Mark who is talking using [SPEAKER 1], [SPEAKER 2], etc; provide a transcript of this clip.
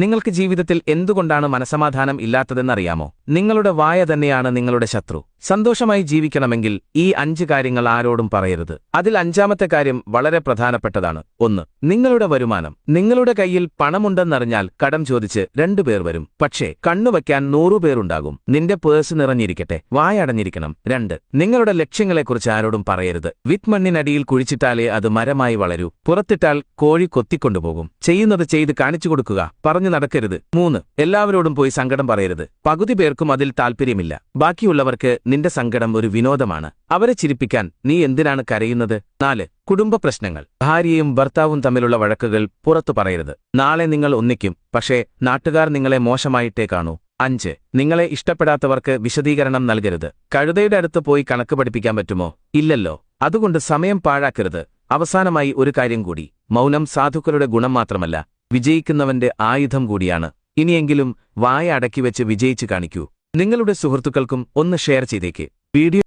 [SPEAKER 1] നിങ്ങൾക്ക് ജീവിതത്തിൽ എന്തുകൊണ്ടാണ് മനസമാധാനം ഇല്ലാത്തതെന്നറിയാമോ? നിങ്ങളുടെ വായ തന്നെയാണ് നിങ്ങളുടെ ശത്രു. സന്തോഷമായി ജീവിക്കണമെങ്കിൽ ഈ 5 കാര്യങ്ങൾ ആരോടും പറയരുത്. അതിൽ 5ാമത്തെ കാര്യം വളരെ പ്രധാനപ്പെട്ടതാണ്. 1. നിങ്ങളുടെ വരുമാനം. നിങ്ങളുടെ കയ്യിൽ പണമുണ്ടെന്നറിഞ്ഞാൽ കടം ചോദിച്ച് 2 പേർ വരും. പക്ഷേ കണ്ണുവയ്ക്കാൻ 100 പേരുണ്ടാകും. നിന്റെ പേഴ്സ് നിറഞ്ഞിരിക്കട്ടെ, വായടഞ്ഞിരിക്കണം. 2. നിങ്ങളുടെ ലക്ഷ്യങ്ങളെക്കുറിച്ച് ആരോടും പറയരുത്. വിത്മണ്ണിനടിയിൽ കുഴിച്ചിട്ടാലേ അത് മരമായി വളരൂ. പുറത്തിട്ടാൽ കോഴി കൊത്തിക്കൊണ്ടുപോകും. ചെയ്യുന്നത് ചെയ്ത് കാണിച്ചു കൊടുക്കുക, പറഞ്ഞു നടക്കരുത്. 3. എല്ലാവരോടും പോയി സങ്കടം പറയരുത്. പകുതി പേർക്കും അതിൽ താൽപ്പര്യമില്ല. ബാക്കിയുള്ളവർക്ക് നിന്റെ സങ്കടം ഒരു വിനോദമാണ്. അവരെ ചിരിപ്പിക്കാൻ നീ എന്തിനാണ് കരയുന്നത്? 4. കുടുംബ പ്രശ്നങ്ങൾ. ഭാര്യയും ഭർത്താവും തമ്മിലുള്ള വഴക്കുകൾ പുറത്തു പറയരുത്. നാളെ നിങ്ങൾ ഒന്നിക്കും, പക്ഷേ നാട്ടുകാർ നിങ്ങളെ മോശമായിട്ടേ കാണൂ. 5. നിങ്ങളെ ഇഷ്ടപ്പെടാത്തവർക്ക് വിശദീകരണം നൽകരുത്. കഴുതയുടെ അടുത്ത് പോയി കണക്ക് പഠിപ്പിക്കാൻ പറ്റുമോ? ഇല്ലല്ലോ. അതുകൊണ്ട് സമയം പാഴാക്കരുത്. അവസാനമായി ഒരു കാര്യം കൂടി. മൗനം സാധുക്കളുടെ ഗുണം മാത്രമല്ല, വിജയിക്കുന്നവന്റെ ആയുധം കൂടിയാണ്. ഇനിയെങ്കിലും വായ അടക്കിവെച്ച് വിജയിച്ചു കാണിക്കൂ. നിങ്ങളുടെ സുഹൃത്തുക്കൾക്കും ഒന്ന് ഷെയർ ചെയ്തേക്ക്. വീഡിയോ